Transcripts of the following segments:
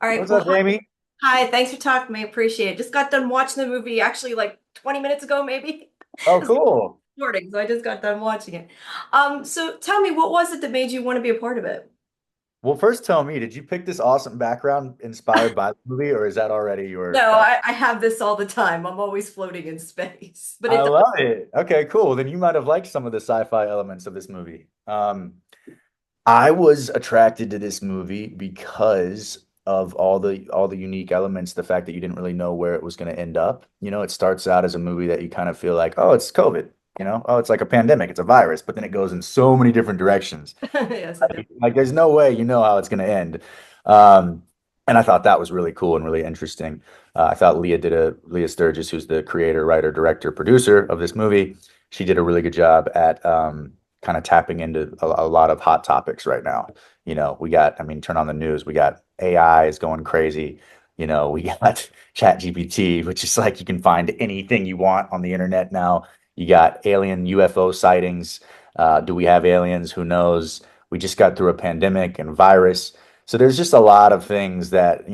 All right. What's Well, up, Jamie? hi. Thanks for talking to me. Appreciate it. Just got done watching the movie actually like 20 minutes ago, maybe. Oh, It's cool. recording, so I just got done watching it. So tell me, what was it that made you want to be a part of it? Well, first tell me, did you pick this awesome background inspired by the movie, or is that already your No, back? I have this all the time. I'm always floating in space, but I it does. love it. Okay, cool. Then you might have liked some of the sci-fi elements of this movie. I was attracted to this movie because of all the unique elements, the fact that you didn't really know where it was going to end up. It starts out as a movie that you kind of feel like, oh, it's COVID, oh, it's like a pandemic, it's a virus, but then it goes in so many different directions. Yes, it does. Like there's no way you know how it's going to end. Um, and I thought that was really cool and really interesting. I thought Leah Sturgis, who's the creator, writer, director, producer of this movie, she did a really good job at kind of tapping into a lot of hot topics right now. I mean, turn on the news, we got AI is going crazy. We got Chat GPT, which is like you can find anything you want on the internet now. You got alien UFO sightings. Do we have aliens? Who knows? We just got through a pandemic and virus. So there's just a lot of things that,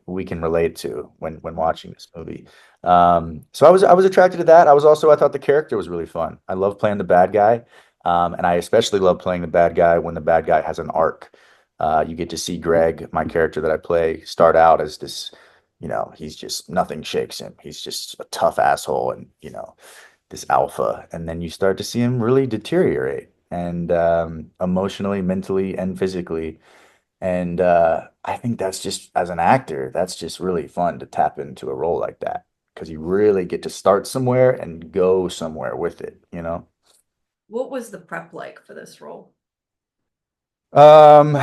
we can relate to when watching this movie. So I was attracted to that. I thought the character was really fun. I love playing the bad guy. And I especially love playing the bad guy when the bad guy has an arc. You get to see Greg, my character that I play, start out as this, he's just nothing shakes him. He's just a tough asshole and, this alpha. And then you start to see him really deteriorate and emotionally, mentally, and physically. And I think that's just, as an actor, that's just really fun to tap into a role like that because you really get to start somewhere and go somewhere with it? What was the prep like for this role? Um,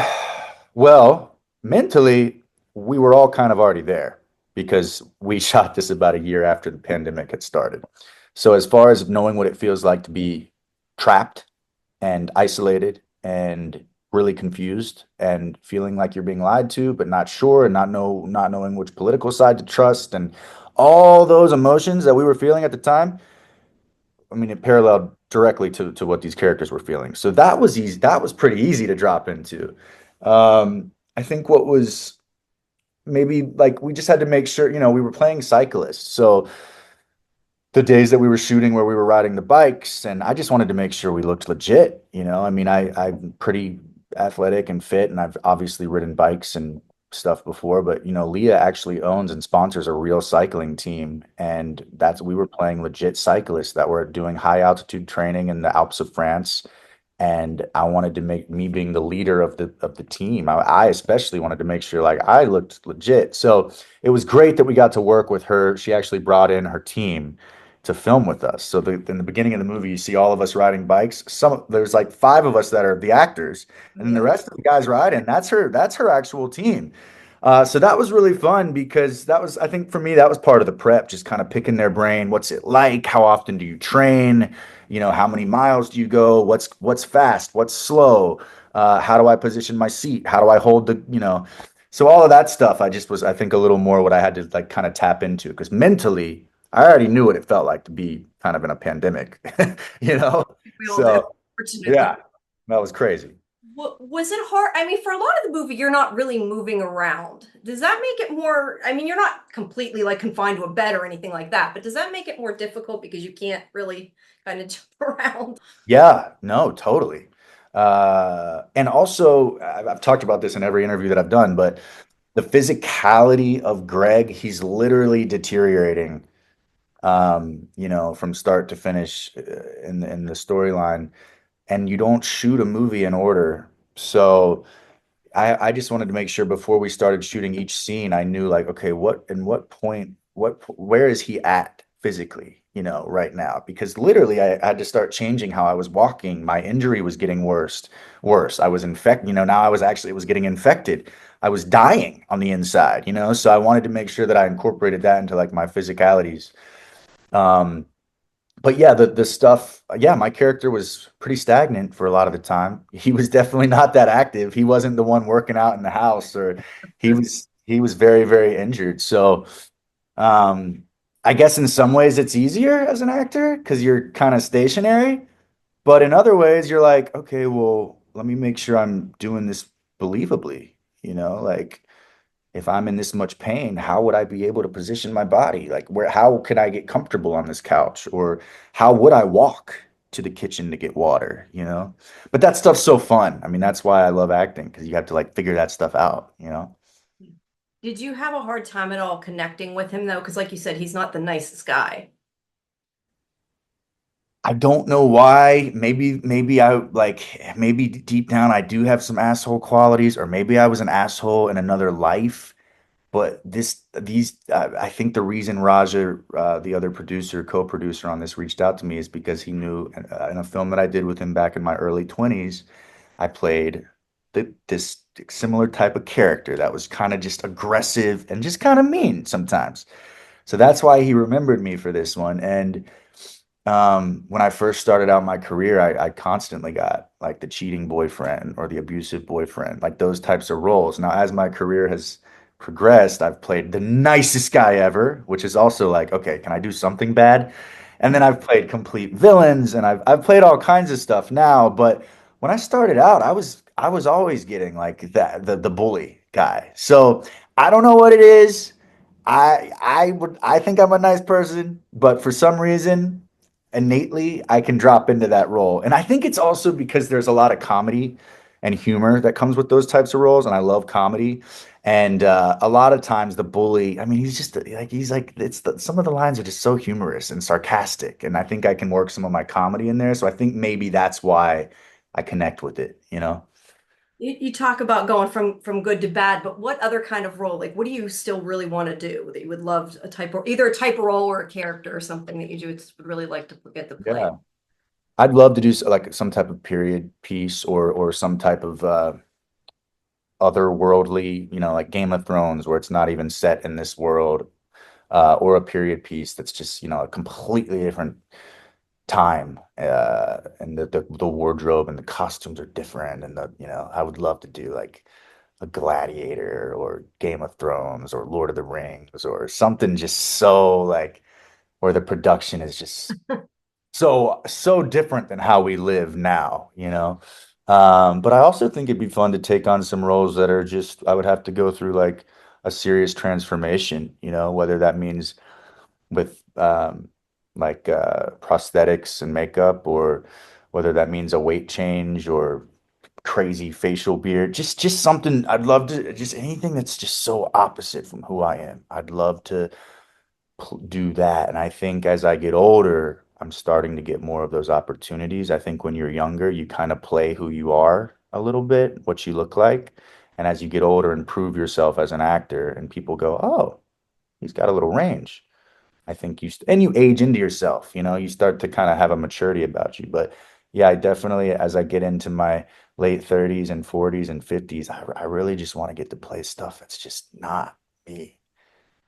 well, mentally, we were all kind of already there because we shot this about a year after the pandemic had started. So as far as knowing what it feels like to be trapped and isolated and really confused and feeling like you're being lied to, but not sure and not knowing which political side to trust and all those emotions that we were feeling at the time, I mean, it paralleled directly to what these characters were feeling. So that was easy. That was pretty easy to drop into. I think what was maybe like we just had to make sure, we were playing cyclists. So the days that we were shooting where we were riding the bikes, and I just wanted to make sure we looked legit. I mean, I'm pretty athletic and fit, and I've obviously ridden bikes and stuff before, but Leah actually owns and sponsors a real cycling team, and we were playing legit cyclists that were doing high altitude training in the Alps of France. And I wanted to make me being the leader of the team. I especially wanted to make sure like I looked legit. So it was great that we got to work with her. She actually brought in her team to film with us. So in the beginning of the movie, you see all of us riding bikes. There's like five of us that are the actors, and then the Yeah. rest of the guys riding. That's her actual team. So that was really fun because I think for me, that was part of the prep, just kind of picking their brain. What's it like? How often do you train? How many miles do you go? What's fast? What's slow? How do I position my seat? How do I hold so all of that stuff, I just was, I think, a little more what I had to like kind of tap into because mentally, I already knew what it felt like to be kind of in a pandemic, you know? We all do, So fortunately. yeah, that was crazy. Was it hard? I mean, for a lot of the movie, you're not really moving around. Does that make it more, I mean, you're not completely like confined to a bed or anything like that, but does that make it more difficult because you can't really kind of jump around? Yeah, no, totally. And also, I've talked about this in every interview that I've done, but the physicality of Greg, he's literally deteriorating, from start to finish in the storyline. And you don't shoot a movie in order. So I just wanted to make sure before we started shooting each scene, I knew like, okay, what point, where is he at physically, right now? Because literally I had to start changing how I was walking. My injury was getting worse. I was infected, now it was getting infected. I was dying on the inside, so I wanted to make sure that I incorporated that into like my physicalities. Um, but yeah, the stuff, yeah, my character was pretty stagnant for a lot of the time. He was definitely not that active. He wasn't the one working out in the house, or he was very, very injured. So, um, I guess in some ways it's easier as an actor because you're kind of stationary, but in other ways you're like, okay, well, let me make sure I'm doing this believably, like if I'm in this much pain, how would I be able to position my body? Like how could I get comfortable on this couch? Or how would I walk to the kitchen to get water, you know? But that stuff's so fun. I mean, that's why I love acting, because you have to like figure that stuff out, you know? Did you have a hard time at all connecting with him though? Because like you said, he's not the nicest guy. I don't know why. Maybe I like, maybe deep down I do have some asshole qualities, or maybe I was an asshole in another life. But I think the reason Raja, the other producer, co-producer on this, reached out to me is because he knew in a film that I did with him back in my early 20s, I played this similar type of character that was kind of just aggressive and just kind of mean sometimes. So that's why he remembered me for this one. And when I first started out my career, I constantly got like the cheating boyfriend or the abusive boyfriend, like those types of roles. Now, as my career has progressed, I've played the nicest guy ever, which is also like, okay, can I do something bad? And then I've played complete villains, and I've played all kinds of stuff now. But when I started out, I was always getting like that the bully guy. So I don't know what it is. I think I'm a nice person, but for some reason, innately, I can drop into that role. And I think it's also because there's a lot of comedy and humor that comes with those types of roles, and I love comedy. And a lot of times the bully, I mean, he's like some of the lines are just so humorous and sarcastic, and I think I can work some of my comedy in there. So I think maybe that's why I connect with it, you know? You talk about going from good to bad, but what other kind of role? Like, what do you still really want to do that you would love a type of either a type of role or a character or something that you would really like to get to play? Yeah. I'd love to do like some type of period piece or some type of otherworldly, like Game of Thrones, where it's not even set in this world, or a period piece that's just, a completely different time, and the wardrobe and the costumes are different, and I would love to do like a Gladiator or Game of Thrones or Lord of the Rings or something just so like where the production is just so different than how we live now, you know. But I also think it'd be fun to take on some roles that are just I would have to go through like a serious transformation, whether that means with like prosthetics and makeup, or whether that means a weight change or crazy facial beard. Just something I'd love to just anything that's just so opposite from who I am. I'd love to do that. And I think as I get older, I'm starting to get more of those opportunities. I think when you're younger, you kind of play who you are a little bit, what you look like. And as you get older and prove yourself as an actor, and people go, oh, he's got a little range. I think and you age into yourself, you start to kind of have a maturity about you. But yeah, I definitely, as I get into my late 30s and 40s and 50s, I really just want to get to play stuff that's just not me.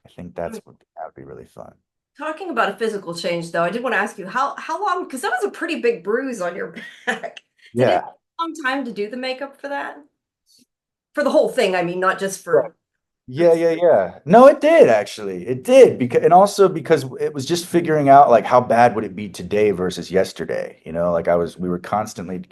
I think that would be really fun. Talking about a physical change, though, I did want to ask you how long, because that was a pretty big bruise on your back. Did it take Yeah. a long time to do the makeup for that? For the whole thing, I mean, not just for Yeah, yeah, yeah. No, it did actually. It did because and also because it was just figuring out like how bad would it be today versus yesterday, like we were constantly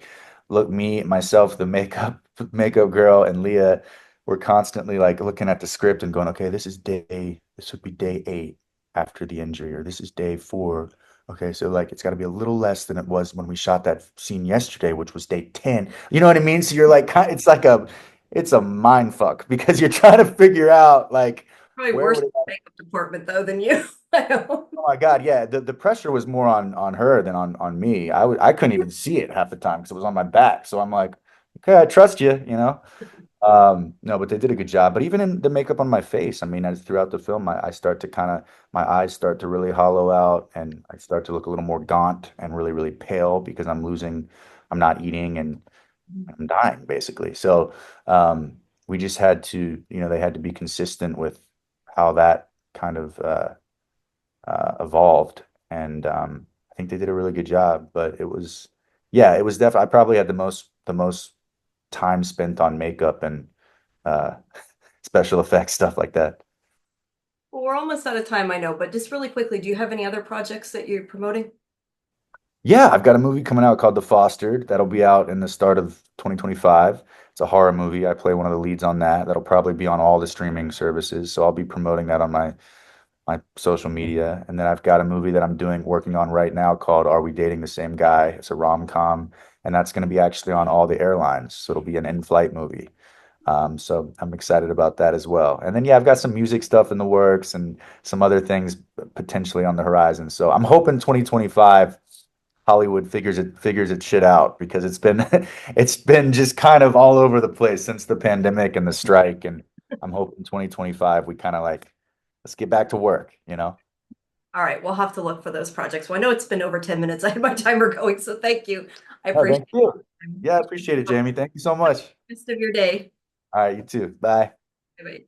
look me, myself, the makeup girl and Leah were constantly like looking at the script and going, okay, this would be day 8 after the injury, or this is day 4. Okay, so like it's got to be a little less than it was when we shot that scene yesterday, which was day 10. You know what I mean? So you're like, it's a mind fuck because you're trying to figure out like probably where worse would it makeup department though than you. oh my God, yeah. The pressure was more on her than on me. I couldn't even see it half the time because it was on my back. So I'm like, okay, I trust you. No, but they did a good job. But even in the makeup on my face, I mean, as throughout the film, I start to my eyes start to really hollow out, and I start to look a little more gaunt and really, really pale because I'm not eating, and I'm dying basically. So we just had to, they had to be consistent with how that kind of evolved, and I think they did a really good job. But yeah, it was definitely. I probably had the most time spent on makeup and uh, special effects stuff like that. Well, we're almost out of time, I know, but just really quickly, do you have any other projects that you're promoting? Yeah, I've got a movie coming out called The Fostered that'll be out in the start of 2025. It's a horror movie. I play one of the leads on that. That'll probably be on all the streaming services, so I'll be promoting that on my social media. And then I've got a movie that I'm working on right now called Are We Dating the Same Guy? It's a rom-com, and that's going to be actually on all the airlines. So it'll be an in-flight movie. So I'm excited about that as well. And then yeah, I've got some music stuff in the works and some other things potentially on the horizon. So I'm hoping 2025 Hollywood figures its shit out because it's been it's been just kind of all over the place since the pandemic and the strike. And I'm hoping 2025 we kind of like let's get back to work, you know? All right, we'll have to look for those projects. Well, I know it's been over 10 minutes. I had my timer going, so thank you. I Oh, appreciate thank you. it. Yeah, I appreciate it, Jamie. Thank you so much. Rest of your day. All right, you too. Bye. Bye.